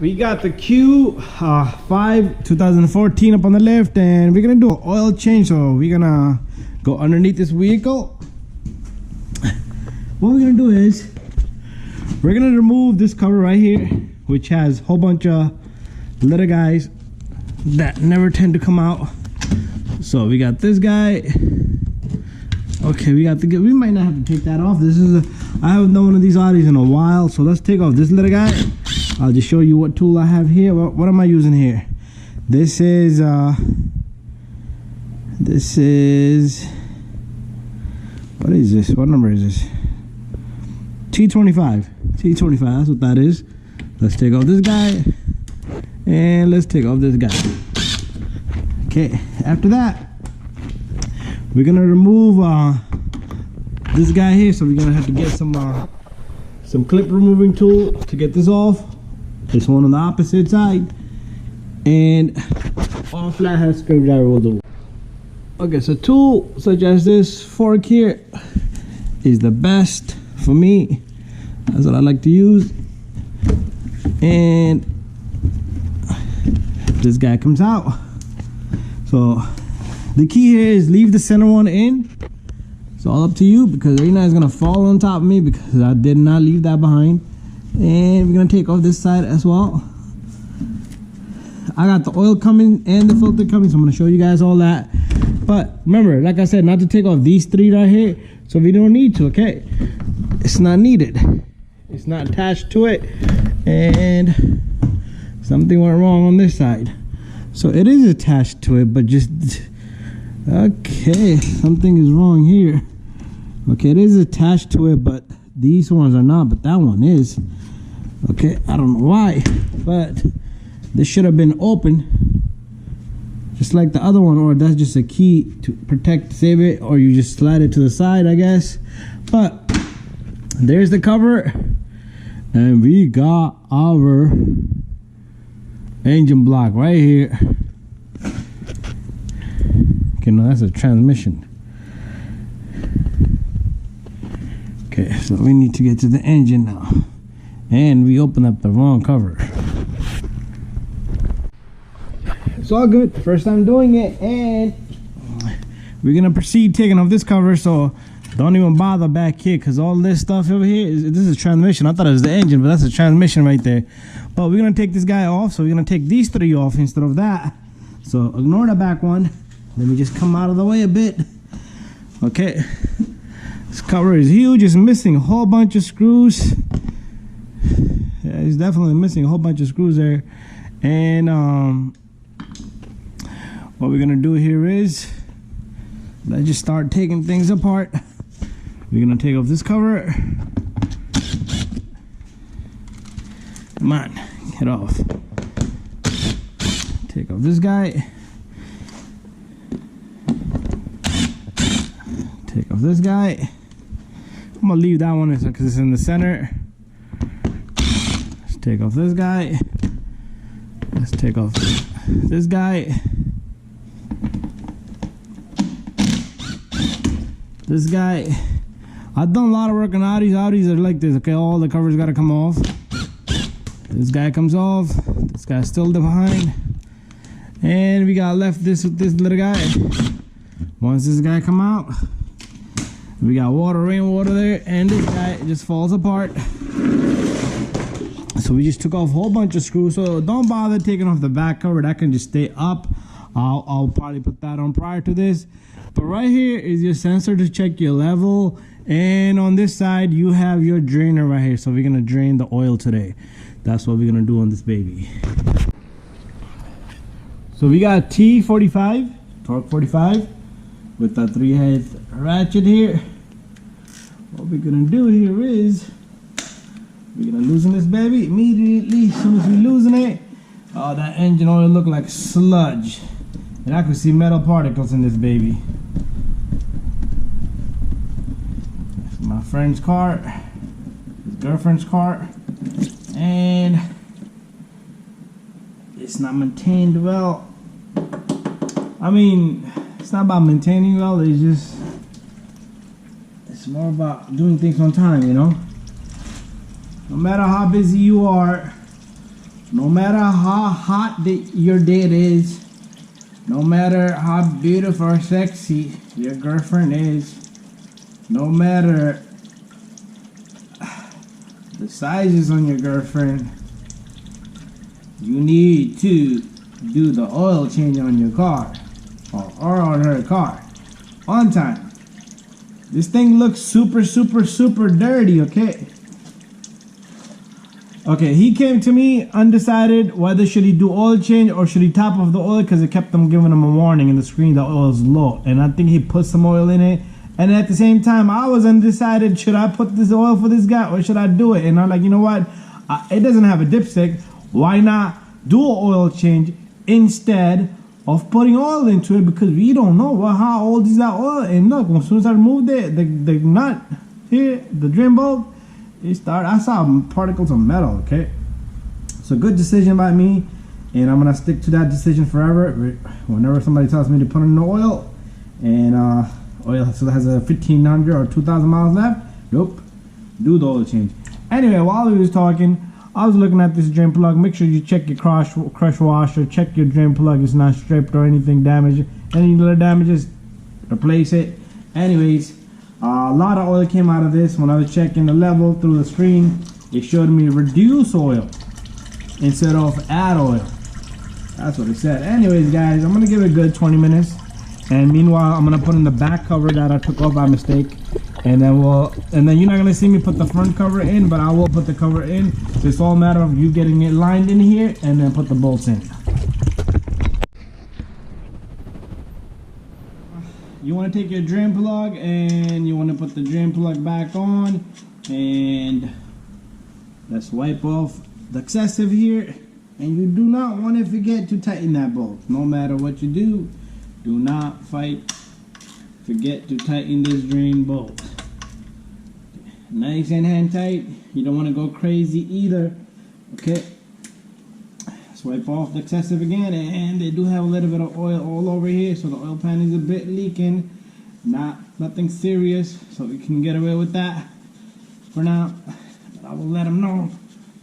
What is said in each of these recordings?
We got the Q5 2014 up on the left, and we're gonna do an oil change. So we're gonna go underneath this vehicle. What we're gonna do is we're gonna remove this cover right here, which has a whole bunch of little guys that never tend to come out. So we got this guy. Okay, we might not have to take that off. I haven't done one of these Audis in a while, so let's take off this little guy. I'll just show you what tool I have here. What am I using here? This is what is this? What number is this? T25. T25, that's what that is. Let's take off this guy, and let's take off this guy. Okay, after that, we're gonna remove this guy here. So we're gonna have to get some clip removing tool to get this off. This one on the opposite side, and all flathead screwdriver will do. Okay, so tool such as this fork here is the best for me. That's what I like to use. And this guy comes out. So the key here is leave the center one in. It's all up to you, because Rena is gonna fall on top of me because I did not leave that behind. And we're gonna take off this side as well. I got the oil coming and the filter coming, so I'm gonna show you guys all that. But remember, like I said, not to take off these three right here. So we don't need to, okay? It's not needed. It's not attached to it. And something went wrong on this side. So it is attached to it, but just, okay, something is wrong here. Okay, it is attached to it, but these ones are not, but that one is. Okay, I don't know why, but this should have been open, just like the other one, or that's just a key to protect, save it, or you just slide it to the side, I guess. But there's the cover, and we got our engine block right here. Okay, no, that's a transmission. Okay, so we need to get to the engine now. And we opened up the wrong cover. It's all good. First time doing it, and we're gonna proceed taking off this cover. So don't even bother back here, because all this stuff over here this is transmission. I thought it was the engine, but that's a transmission right there. But we're gonna take this guy off, so we're gonna take these three off instead of that. So ignore the back one. Let me just come out of the way a bit. Okay, this cover is huge. It's missing a whole bunch of screws. Yeah, it's definitely missing a whole bunch of screws there. And what we're gonna do here is, let's just start taking things apart. We're gonna take off this cover. Come on, get off. Take off this guy. Take off this guy. I'm gonna leave that one because it's in the center. Let's take off this guy. Let's take off this guy. This guy. I've done a lot of work on Audis. Audis are like this. Okay, all the covers gotta come off. This guy comes off. This guy's still behind. And we got left this with this little guy. Once this guy come out, we got rainwater there, and this guy just falls apart. So we just took off a whole bunch of screws. So don't bother taking off the back cover. That can just stay up. I'll probably put that on prior to this. But right here is your sensor to check your level. And on this side, you have your drainer right here. So we're gonna drain the oil today. That's what we're gonna do on this baby. So we got T45, torque 45, with the 3-head ratchet here. What we're gonna do here is, we're gonna loosen this baby immediately. As soon as we loosen it, oh, that engine oil look like sludge. And I could see metal particles in this baby. That's my friend's car, his girlfriend's car, and it's not maintained well. I mean, it's not about maintaining well, it's more about doing things on time, you know? No matter how busy you are, No matter how hot your date is, no matter how beautiful or sexy your girlfriend is, no matter the sizes on your girlfriend, you need to do the oil change on your car or on her car on time. This thing looks super dirty, okay? Okay, he came to me undecided whether should he do oil change or should he top off the oil, because it kept them giving him a warning in the screen the oil is low, and I think he put some oil in it. And at the same time, I was undecided, should I put this oil for this guy or should I do it? And I'm like, you know what, it doesn't have a dipstick, why not do an oil change instead of putting oil into it, because we don't know how old is that oil. And look, as soon as I removed it, the nut here, the drain bolt, I saw particles of metal, okay? So good decision by me, and I'm gonna stick to that decision forever. Whenever somebody tells me to put in the oil, and oil still has a 1,500 or 2,000 miles left, nope, do the oil change. Anyway, while we was talking, I was looking at this drain plug. Make sure you check your crush washer, check your drain plug is not stripped or anything damaged. Any little damages, replace it. Anyways, a lot of oil came out of this. When I was checking the level through the screen, it showed me reduce oil instead of add oil. That's what it said. Anyways, guys, I'm gonna give it a good 20 minutes, and meanwhile, I'm gonna put in the back cover that I took off by mistake, and then you're not gonna see me put the front cover in, but I will put the cover in. So it's all a matter of you getting it lined in here, and then put the bolts in. You want to take your drain plug and you want to put the drain plug back on, and let's wipe off the excessive here. And you do not want to forget to tighten that bolt. No matter what you do not forget to tighten this drain bolt. Nice and hand tight. You don't want to go crazy either. Okay. Wipe off the excessive again, and they do have a little bit of oil all over here, so the oil pan is a bit leaking. Nothing serious, so we can get away with that for now. But I will let them know.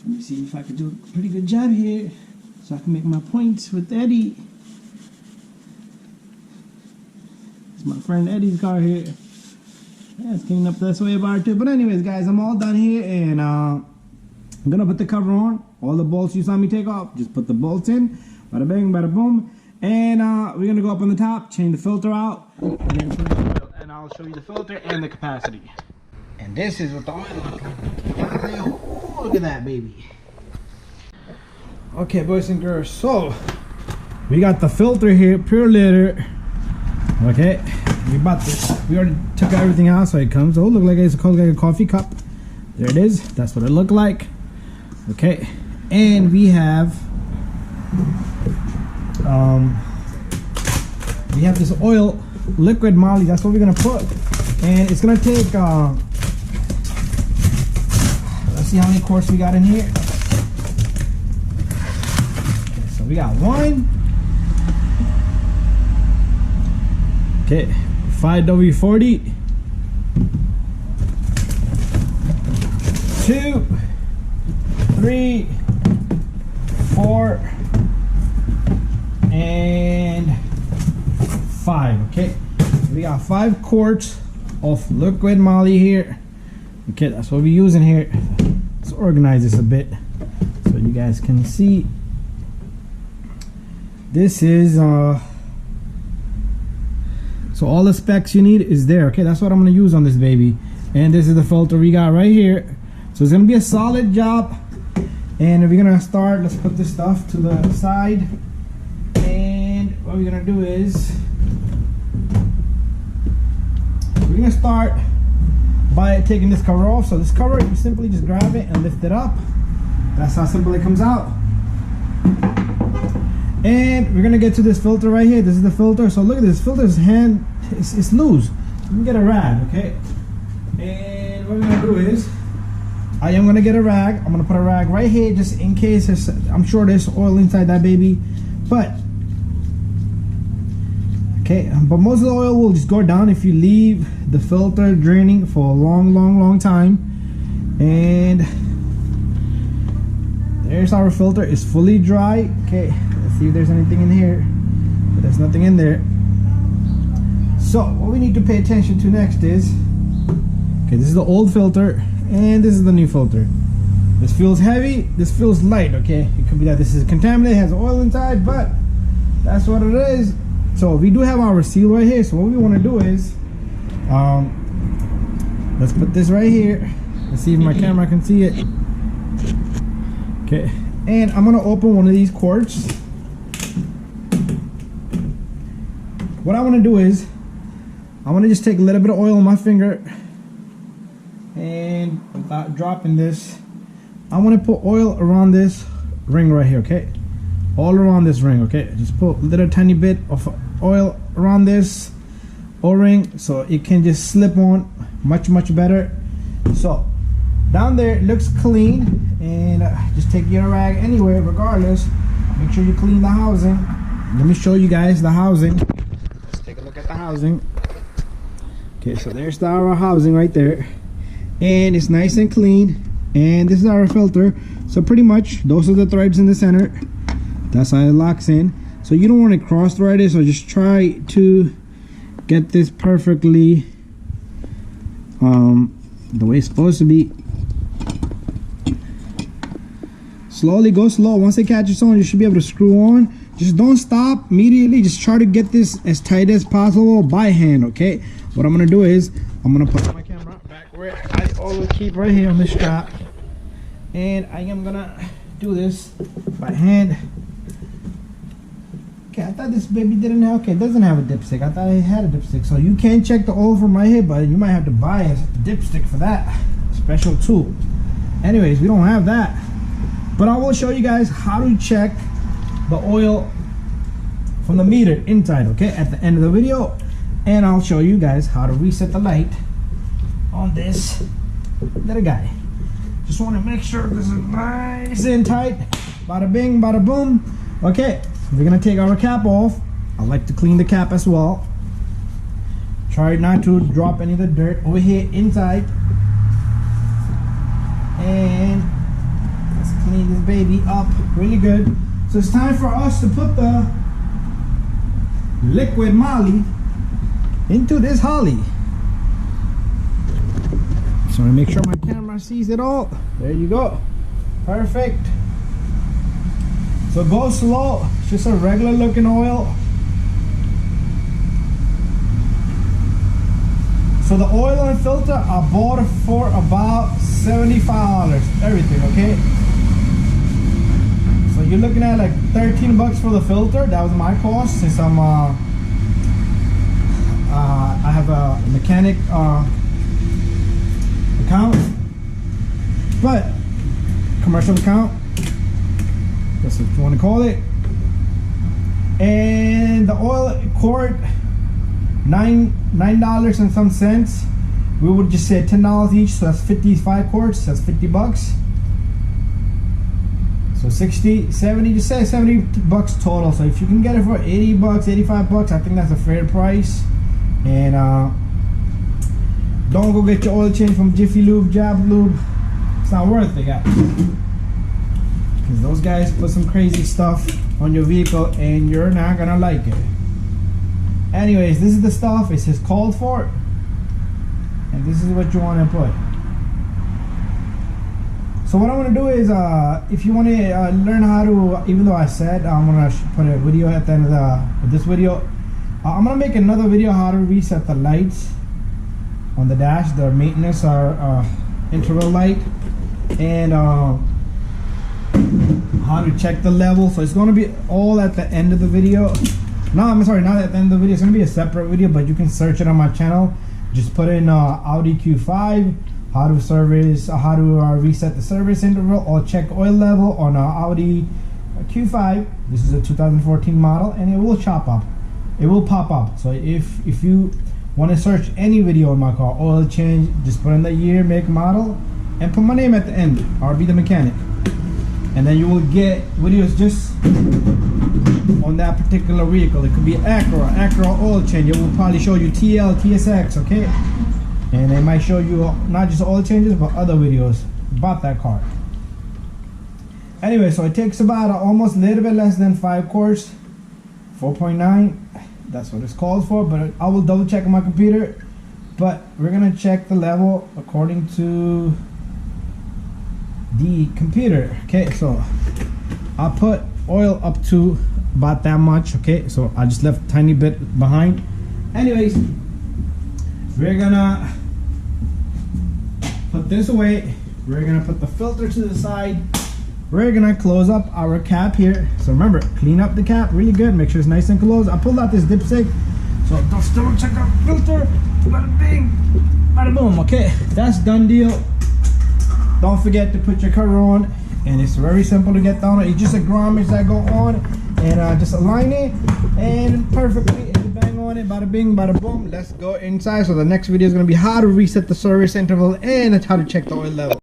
Let me see if I can do a pretty good job here, so I can make my points with Eddie. It's my friend Eddie's car here. Yeah, it's cleaned up this way about it too. But anyways, guys, I'm all done here, and I'm gonna put the cover on. All the bolts you saw me take off, just put the bolts in. Bada bang, bada boom. And we're gonna go up on the top, change the filter out, and then put in the oil. And I'll show you the filter and the capacity. And this is what the oil looks like. Oh, look at that, baby. Okay, boys and girls, so we got the filter here, pure litter. Okay, we already took everything out, so it comes. Oh, look like it's like a coffee cup. There it is. That's what it looked like. Okay, and we have this oil, liquid moly. That's what we're gonna put, and it's gonna take. Let's see how many quarts we got in here. Okay, so we got 1. Okay, 5W40. 2, 3, 4, and 5. Okay, we got 5 quarts of liquid moly here. Okay, that's what we're using here. Let's organize this a bit so you guys can see. This is so all the specs you need is there. Okay, that's what I'm gonna use on this baby. And this is the filter we got right here. So it's gonna be a solid job. And we're gonna start, let's put this stuff to the side. And what we're gonna do is we're gonna start by taking this cover off. So this cover, you simply just grab it and lift it up. That's how simple it comes out. And we're gonna get to this filter right here. This is the filter. So look at this filter's hand, it's loose. You can get a rag, okay? And what we're gonna do is I am gonna get a rag. I'm gonna put a rag right here just in case I'm sure there's oil inside that baby. But okay, but most of the oil will just go down if you leave the filter draining for a long time. And there there's our filter. It's fully dry. Okay, let's see if there's anything in here. But there's nothing in there. So what we need to pay attention to next is, okay, this is the old filter and this is the new filter. This feels heavy, this feels light. Okay, it could be that this is contaminated, has oil inside, but that's what it is. So we do have our seal right here. So what we want to do is, let's put this right here. Let's see if my camera can see it. Okay, and I'm gonna open one of these quarts. What I want to do is, I want to just take a little bit of oil on my finger, and without dropping this, I want to put oil around this ring right here. Okay, all around this ring. Okay, just put a little tiny bit of oil around this O-ring so it can just slip on much better. So down there it looks clean, and just take your rag anywhere, regardless. Make sure you clean the housing. Let me show you guys the housing. Let's take a look at the housing. Okay, so there's our housing right there, and it's nice and clean. And this is our filter. So pretty much those are the threads in the center. That's how it locks in. So you don't want to cross thread it, so just try to get this perfectly the way it's supposed to be. Slowly, go slow. Once it catches on, you should be able to screw on. Just don't stop immediately. Just try to get this as tight as possible by hand. Okay, what I'm gonna do is I'm gonna put my camera back where I always keep, right here on this strap, and I am gonna do this by hand. Okay, I thought this baby didn't have, okay, it doesn't have a dipstick. I thought it had a dipstick. So you can check the oil from right here, but you might have to buy a dipstick for that. Special tool. Anyways, we don't have that. But I will show you guys how to check the oil from the meter inside, okay, at the end of the video. And I'll show you guys how to reset the light on this little guy. Just want to make sure this is nice and tight. Bada bing, bada boom. Okay, we're gonna take our cap off. I like to clean the cap as well. Try not to drop any of the dirt over here inside. And let's clean this baby up really good. So it's time for us to put the liquid moly into this holly. So I make sure my camera sees it all. There you go. Perfect. So go slow. It's just a regular looking oil. So the oil and filter I bought it for about $75. Everything, okay? So you're looking at like 13 bucks for the filter. That was my cost, since I'm I have a mechanic account, but commercial account, that's what you want to call it. And the oil quart, $9 and some cents. We would just say $10 each, so that's 55 quarts. That's 50 bucks. So 60, 70, just say 70 bucks total. So if you can get it for 80 bucks, 85 bucks, I think that's a fair price. And don't go get your oil change from Jiffy Lube, Jab Lube. It's not worth it, guys. Because those guys put some crazy stuff on your vehicle and you're not gonna like it. Anyways, this is the stuff. It says called for, and this is what you want to put. So what I want to do is, if you want to learn how to, even though I said I'm gonna put a video at the end of this video, I'm gonna make another video how to reset the lights on the dash, the maintenance or interval light, and how to check the level. So it's gonna be all at the end of the video. No, I'm sorry, not at the end of the video. It's gonna be a separate video, but you can search it on my channel. Just put in Audi Q5, how to service, how to reset the service interval or check oil level on Audi Q5. This is a 2014 model, and it will pop up. It will pop up. So if you want to search any video on my car, oil change, just put in the year, make, model, and put my name at the end, RB the mechanic, and then you will get videos just on that particular vehicle. It could be Acura oil change. It will probably show you TL, TSX, okay? And they might show you not just oil changes, but other videos about that car. Anyway, so it takes about almost a little bit less than 5 quarts, 4.9. That's what it's called for, but I will double check on my computer. But we're gonna check the level according to the computer. Okay, so I'll put oil up to about that much. Okay, so I just left a tiny bit behind. Anyways, we're gonna put this away. We're gonna put the filter to the side. We're gonna close up our cap here. So remember, clean up the cap really good. Make sure it's nice and closed. I pulled out this dipstick, so just double check our filter. Bada bing, bada boom. Okay, that's done deal. Don't forget to put your cover on, and it's very simple to get down. It's just a grommets that go on, and just align it, and perfectly. And bang on it. Bada bing, bada boom. Let's go inside. So the next video is gonna be how to reset the service interval and how to check the oil level.